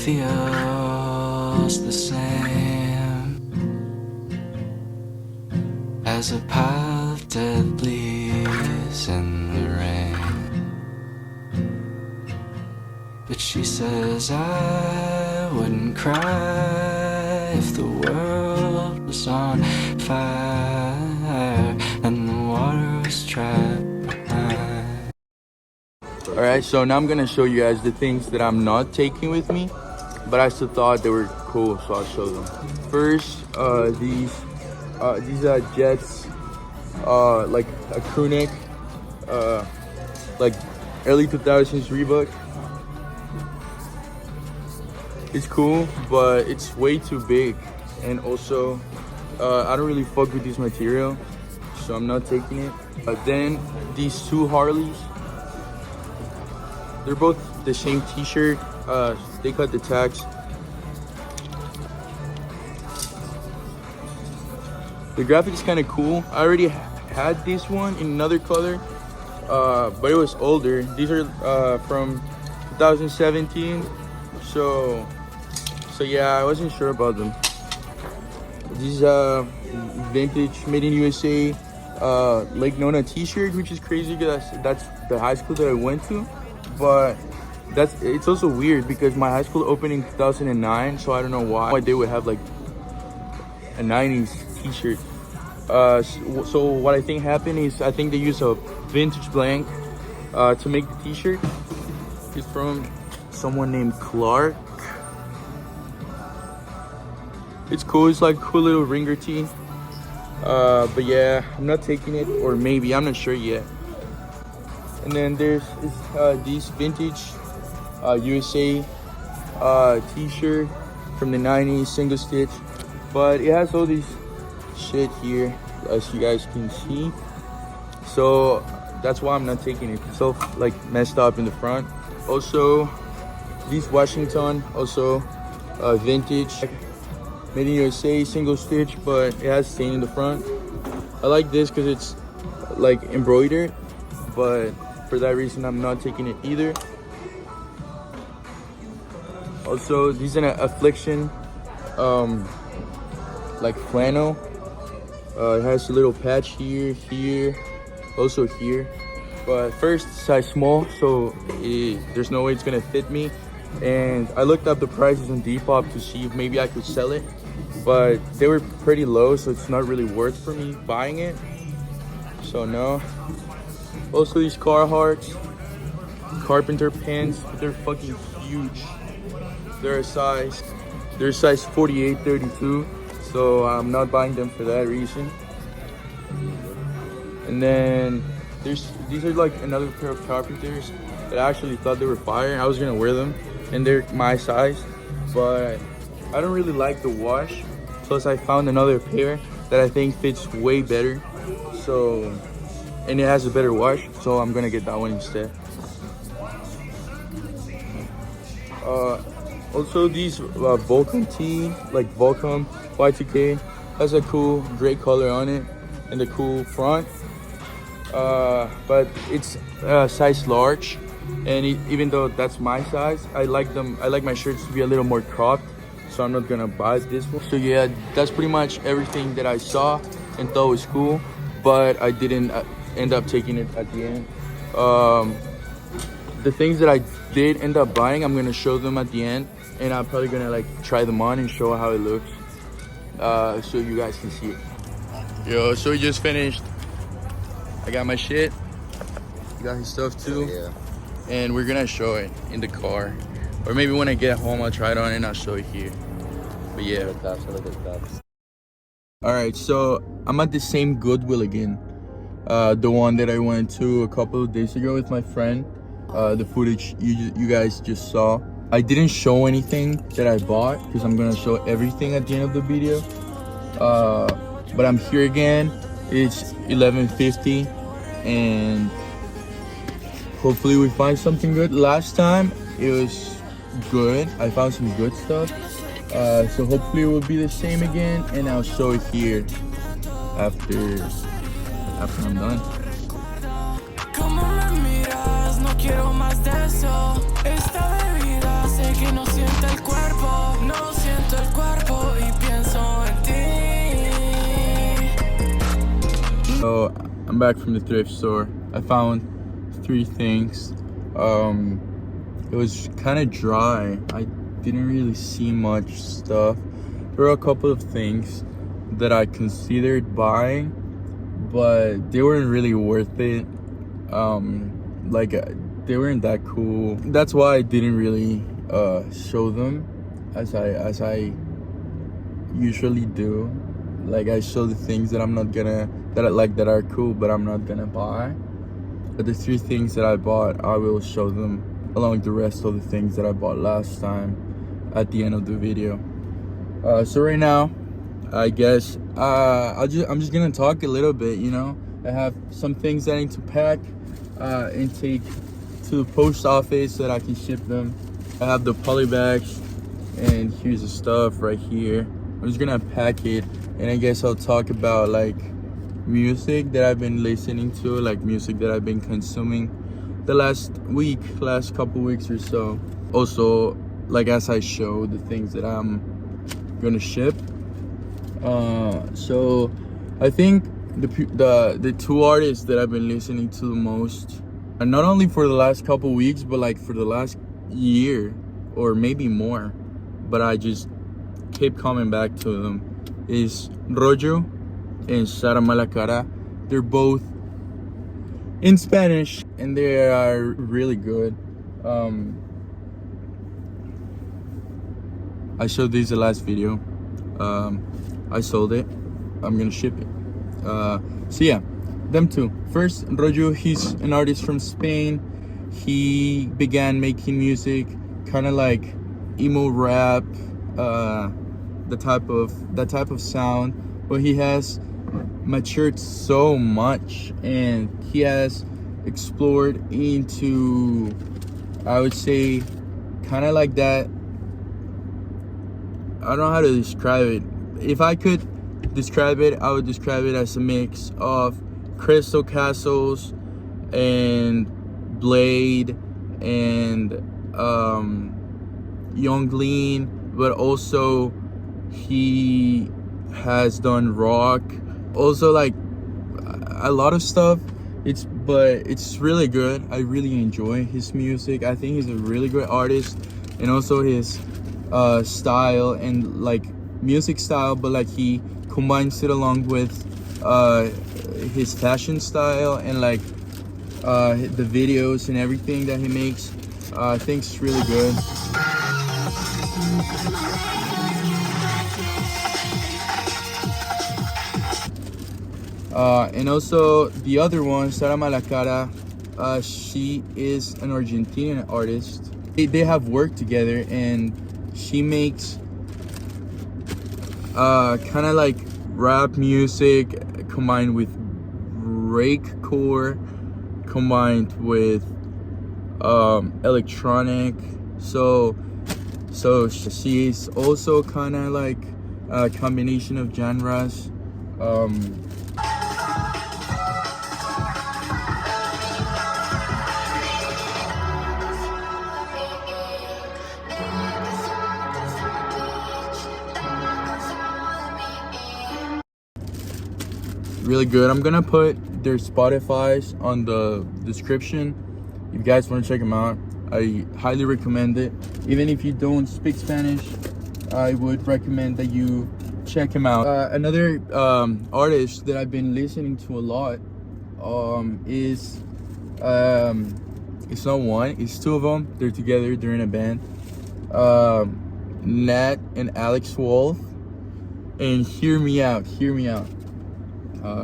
feels the same as a pile of dead leaves in the rain. But she says I wouldn't cry if the world was on fire and the water was trapped behind. Alright, so now I'm gonna show you guys the things that I'm not taking with me, but I still thought they were cool, so I'll show them. First, these Jets, like a crew neck, like early 2000s Reebok. It's cool, but it's way too big, and also I don't really fuck with this material, so I'm not taking it. Then these two Harleys, they're both the same t-shirt. They cut the tags. The graphic is kind of cool. I already had this one in another color, but it was older. These are from 2017, so yeah, I wasn't sure about them. These vintage made in USA Lake Nona t-shirt, which is crazy because that's the high school that I went to. But it's also weird because my high school opened in 2009, so I don't know why they would have like a 90s t-shirt. So what I think happened is I think they used a vintage blank to make the t-shirt. It's from someone named Clark. It's cool. It's like a cool little ringer tee. But yeah, I'm not taking it, or maybe, I'm not sure yet. And then there's these vintage USA t-shirt from the 90s, single stitch, but it has all these shit here, as you guys can see, so that's why I'm not taking it. It's so like messed up in the front. Also these Washington, also vintage, made in USA, single stitch, but it has stain in the front. I like this because it's like embroidered, but for that reason I'm not taking it either. Also, these are an Affliction like flannel. It has a little patch here, also here. But first, size small, so there's no way it's gonna fit me. And I looked up the prices on Depop to see if maybe I could sell it, but they were pretty low, so it's not really worth for me buying it. So no. Also these Carhartt carpenter pants, but they're fucking huge. They're size 48, 32, so I'm not buying them for that reason. And then these are like another pair of carpenters that I actually thought they were fire. I was gonna wear them, and they're my size, but I don't really like the wash. Plus I found another pair that I think fits way better, so, and it has a better wash, so I'm gonna get that one instead. Also these Volcom tee, like Volcom Y2K, has a cool gray color on it and a cool front, but it's size large, and even though that's my size, I like my shirts to be a little more cropped, so I'm not gonna buy this one. So yeah, that's pretty much everything that I saw and thought was cool, but I didn't end up taking it at the end. The things that I did end up buying, I'm gonna show them at the end, and I'm probably gonna like try them on and show how it looks, so you guys can see it. Yo, so we just finished. I got my shit. You got his stuff too. Yeah. And we're gonna show it in the car, or maybe when I get home I'll try it on and I'll show it here. But yeah. All right, so I'm at the same Goodwill again, the one that I went to a couple of days ago with my friend. The footage you guys just saw. I didn't show anything that I bought because I'm gonna show everything at the end of the video. But I'm here again. It's 11:50, and hopefully we find something good. Last time it was good. I found some good stuff. So hopefully it will be the same again, and I'll show it here after I'm done. Quiero más de eso. Esta bebida sé que no siente el cuerpo. I'm back from the thrift store. I found 3 things. It was kind of dry. I didn't really see much stuff. There were a couple of things that I considered buying, but they weren't really worth it. They weren't that cool. That's why I didn't really show them as I usually do. Like, I show the things that I'm not gonna that are cool, but I'm not gonna buy. But the 3 things that I bought, I will show them along with the rest of the things that I bought last time at the end of the video. So right now, I guess I'm just gonna talk a little bit. You know, I have some things that I need to pack and take to the post office so that I can ship them. I have the poly bags, and here's the stuff right here. I'm just gonna pack it, and I guess I'll talk about like music that I've been listening to, like music that I've been consuming the last couple weeks or so. Also, like, as I show the things that I'm gonna ship. So I think the 2 artists that I've been listening to the most, and not only for the last couple weeks, but like for the last year or maybe more, but I just keep coming back to them, is Rojo and Sara Malacara. They're both in Spanish and they are really good. I showed these the last video. I sold it. I'm gonna ship it. So yeah, them two. First, Rojo, he's an artist from Spain. He began making music kind of like emo rap, that type of sound, but he has matured so much, and he has explored into, I would say, kind of like that. I don't know how to describe it. If I could describe it, I would describe it as a mix of Crystal Castles and Blade and Young Lean, but also he has done rock, also like a lot of stuff. It's really good. I really enjoy his music. I think he's a really great artist, and also his style and like music style, but like he combines it along with his fashion style and like the videos and everything that he makes. I think it's really good. And also the other one, Sara Malacara, she is an Argentinian artist. They have worked together, and she makes kind of like rap music combined with breakcore, combined with electronic. So she's also kind of like a combination of genres. Really good. I'm gonna put their Spotify's on the description if you guys want to check them out. I highly recommend it. Even if you don't speak Spanish, I would recommend that you check him out. Another artist that I've been listening to a lot is it's not one, it's 2 of them. They're together, they're in a band. Nat and Alex Wolf. And hear me out.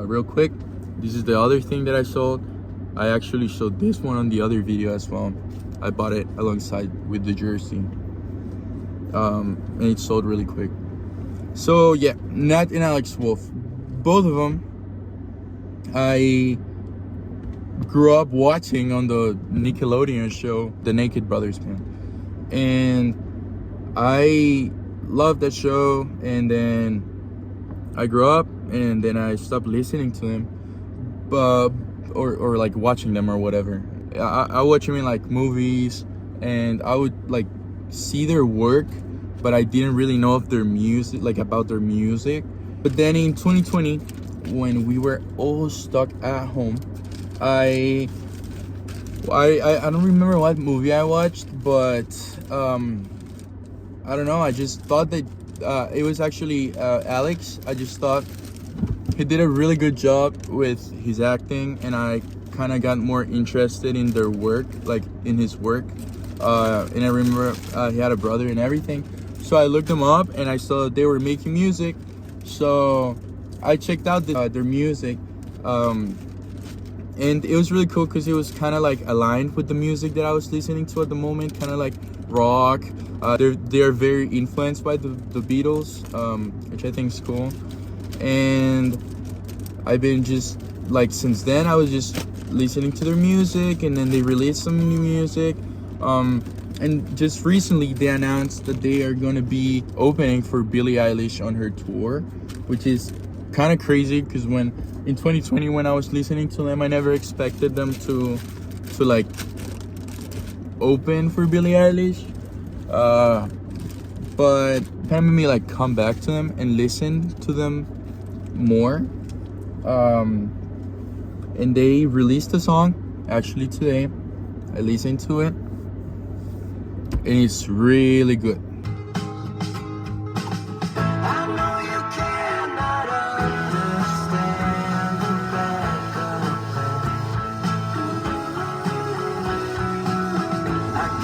Real quick, this is the other thing that I sold. I actually showed this one on the other video as well. I bought it alongside with the jersey, and it sold really quick. So yeah, Nat and Alex Wolf, both of them I grew up watching on the Nickelodeon show, The Naked Brothers, man. And I loved that show, and then I grew up, and then I stopped listening to them, or like watching them or whatever. I watch them in like movies, and I would like see their work, but I didn't really know of their music, like about their music. But then in 2020, when we were all stuck at home. I don't remember what movie I watched, but I don't know. I just thought that it was actually Alex. I just thought he did a really good job with his acting, and I kind of got more interested in their work, like in his work. And I remember he had a brother and everything. So I looked them up, and I saw that they were making music. So I checked out their music. And it was really cool because it was kind of like aligned with the music that I was listening to at the moment, kind of like rock. They're very influenced by the Beatles, which I think is cool. And I've been just like, since then I was just listening to their music, and then they released some new music. And just recently they announced that they are going to be opening for Billie Eilish on her tour, which is kind of crazy because in 2020 when I was listening to them, I never expected them to like open for Billie Eilish. But kind of made me like come back to them and listen to them more. And they released a song actually today. I listened to it, and it's really good.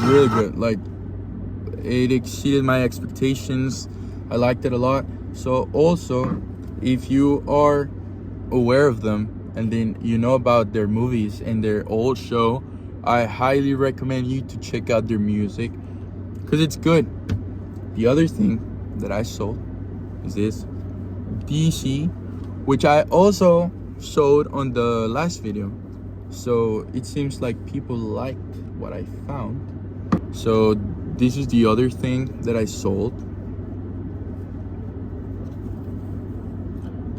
Really good. Like, it exceeded my expectations. I liked it a lot. So also, if you are aware of them and then you know about their movies and their old show, I highly recommend you to check out their music because it's good. The other thing that I sold is this DC, which I also showed on the last video. So it seems like people liked what I found. So this is the other thing that I sold.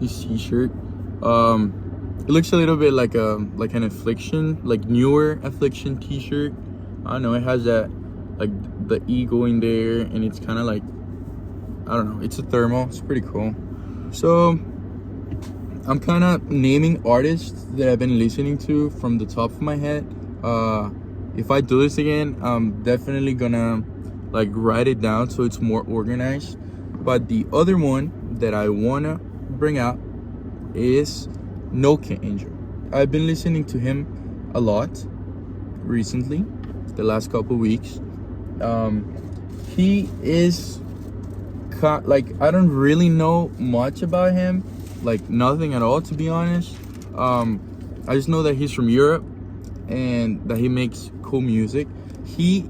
This t-shirt. It looks a little bit like an Affliction, like newer Affliction t-shirt. I don't know, it has that like the eagle in there, and it's kind of like, I don't know, it's a thermal. It's pretty cool. So I'm kind of naming artists that I've been listening to from the top of my head. If I do this again, I'm definitely gonna like write it down so it's more organized. But the other one that I wanna bring out is Nokia Angel. I've been listening to him a lot recently, the last couple weeks. He is like, I don't really know much about him, like nothing at all, to be honest. I just know that he's from Europe and that he makes cool music. He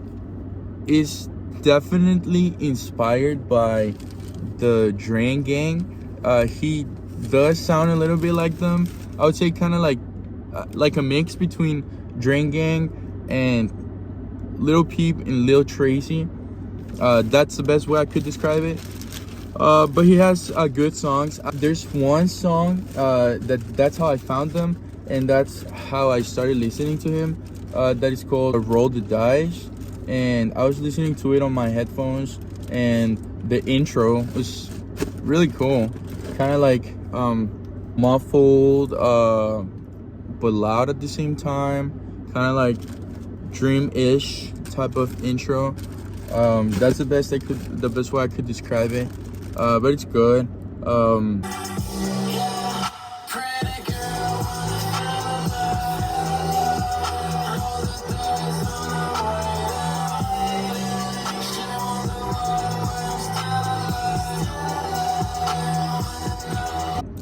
is definitely inspired by the Drain Gang. He does sound a little bit like them. I would say kind of like a mix between Drain Gang and Lil Peep and Lil Tracy. That's the best way I could describe it. But he has good songs. There's one song that's how I found them, and that's how I started listening to him. That is called Roll the Dice, and I was listening to it on my headphones, and the intro was really cool, kind of like muffled but loud at the same time, kind of like dream-ish type of intro. That's the best way I could describe it. But it's good.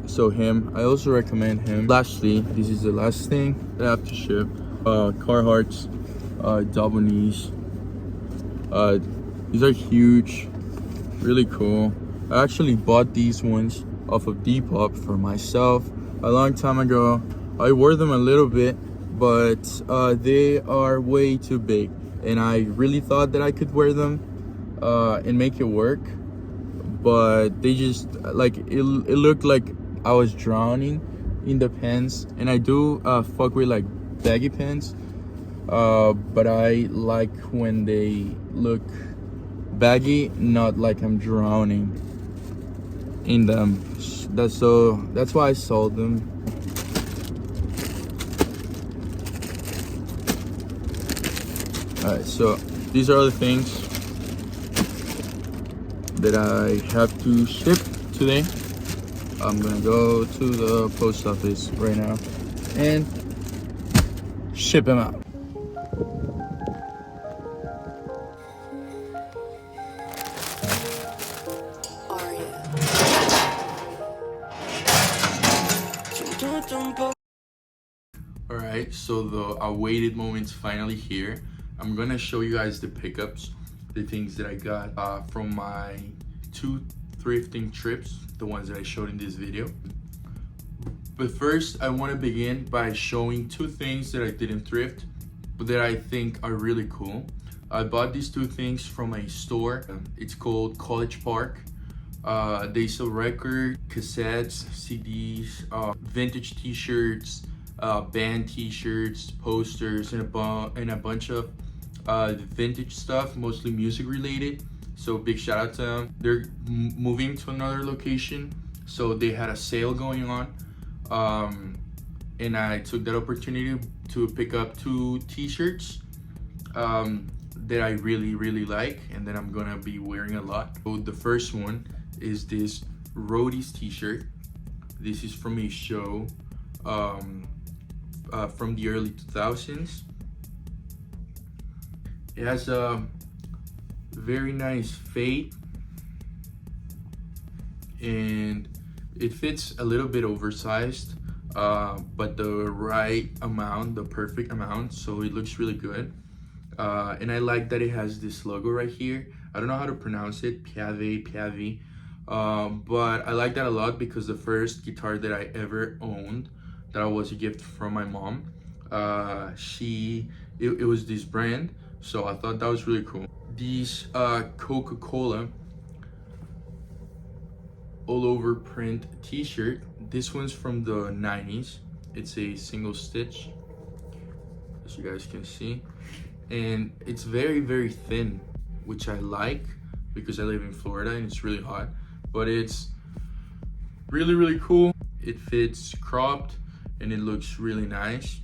So him, I also recommend him. Lastly, this is the last thing that I have to ship. Carhartt's double knees. These are huge, really cool. I actually bought these ones off of Depop for myself a long time ago. I wore them a little bit, but they are way too big, and I really thought that I could wear them and make it work, but they just like it looked like I was drowning in the pants. And I do fuck with like baggy pants, but I like when they look baggy, not like I'm drowning. in them. That's why I sold them. Alright, so these are all the things that I have to ship today. I'm gonna go to the post office right now and ship them out. Alright, so the awaited moment's finally here. I'm gonna show you guys the pickups, the things that I got from my 2 thrifting trips, the ones that I showed in this video. But first, I want to begin by showing 2 things that I didn't thrift, but that I think are really cool. I bought these 2 things from a store. It's called College Park. They sell records, cassettes, CDs, vintage t-shirts, band t-shirts, posters, and a bunch of vintage stuff, mostly music related. So big shout out to them. They're moving to another location, so they had a sale going on, and I took that opportunity to pick up 2 t-shirts that I really like, and that I'm gonna be wearing a lot. So the first one is this Roadies t-shirt. This is from a show from the early 2000s. It has a very nice fade, and it fits a little bit oversized, but the right amount, the perfect amount, so it looks really good. And I like that it has this logo right here. I don't know how to pronounce it, Piave, but I like that a lot because the first guitar that I ever owned, that was a gift from my mom, it was this brand, so I thought that was really cool. These Coca-Cola all over print t-shirt. This one's from the 90s. It's a single stitch, as you guys can see, and it's very thin, which I like because I live in Florida and it's really hot, but it's really cool. It fits cropped and it looks really nice.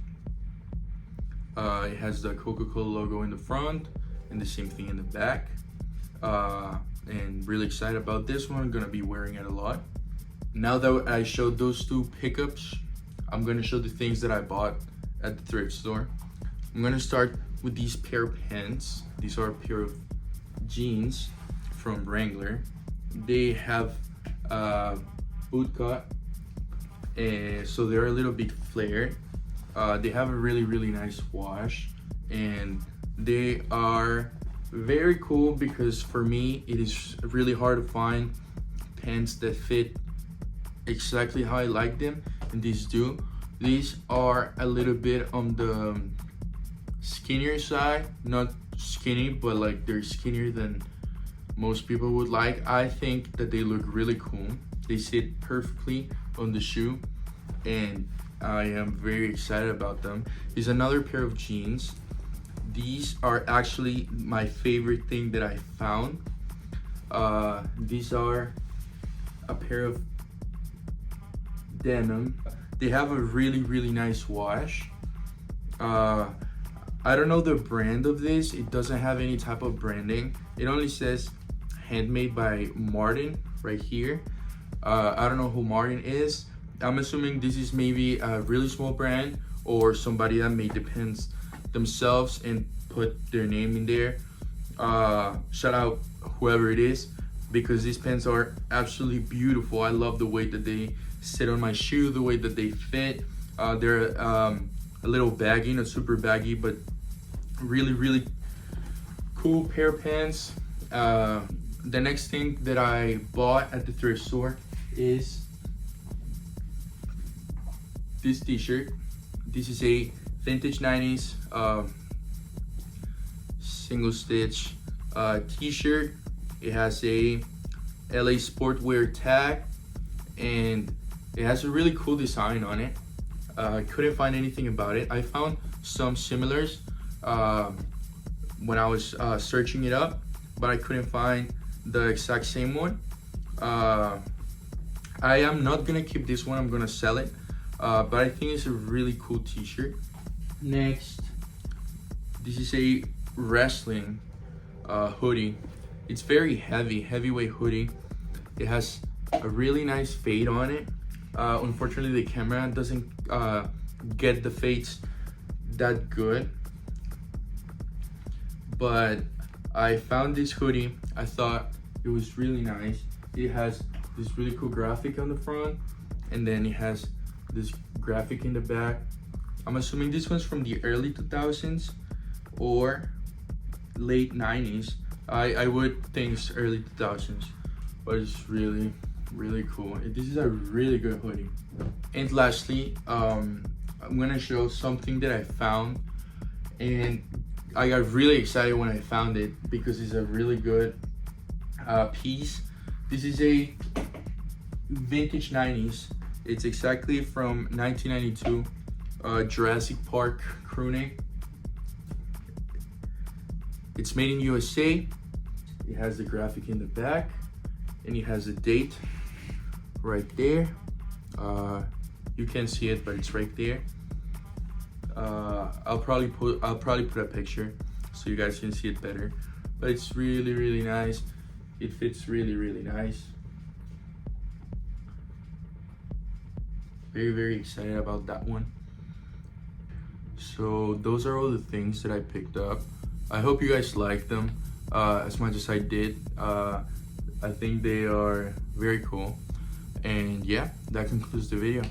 It has the Coca-Cola logo in the front and the same thing in the back, and really excited about this one. I'm gonna be wearing it a lot. Now that I showed those 2 pickups, I'm gonna show the things that I bought at the thrift store. I'm gonna start with these pair of pants. These are a pair of jeans from Wrangler. They have boot cut, and so they're a little bit flared. They have a really nice wash, and they are very cool because for me it is really hard to find pants that fit exactly how I like them, and these do. These are a little bit on the skinnier side, not skinny, but like they're skinnier than most people would like. I think that they look really cool. They sit perfectly on the shoe, and I am very excited about them. Here's another pair of jeans. These are actually my favorite thing that I found. These are a pair of denim. They have a really nice wash. I don't know the brand of this. It doesn't have any type of branding. It only says handmade by Martin right here. I don't know who Martin is. I'm assuming this is maybe a really small brand or somebody that made the pants themselves and put their name in there. Shout out whoever it is, because these pants are absolutely beautiful. I love the way that they sit on my shoe, the way that they fit. They're a little baggy, not super baggy, but really cool pair of pants. The next thing that I bought at the thrift store is this t-shirt. This is a vintage 90s single stitch t-shirt. It has a LA Sportwear tag, and it has a really cool design on it. I couldn't find anything about it. I found some similars when I was searching it up, but I couldn't find the exact same one. I am not gonna keep this one, I'm gonna sell it. But I think it's a really cool t-shirt. Next, this is a wrestling hoodie. It's very heavyweight hoodie. It has a really nice fade on it. Unfortunately, the camera doesn't get the fades that good. But I found this hoodie. I thought it was really nice. It has this really cool graphic on the front, and then it has this graphic in the back. I'm assuming this one's from the early 2000s or late 90s. I would think it's early 2000s, but it's really cool. This is a really good hoodie. And lastly, I'm gonna show something that I found, and I got really excited when I found it because it's a really good piece. This is a vintage 90s. It's exactly from 1992 Jurassic Park crew neck. It's made in USA. It has the graphic in the back, and it has a date right there. You can't see it, but it's right there. I'll probably put a picture so you guys can see it better. But it's really nice. It fits really nice. Very excited about that one. So those are all the things that I picked up. I hope you guys like them as much as I did. I think they are very cool. And yeah, that concludes the video.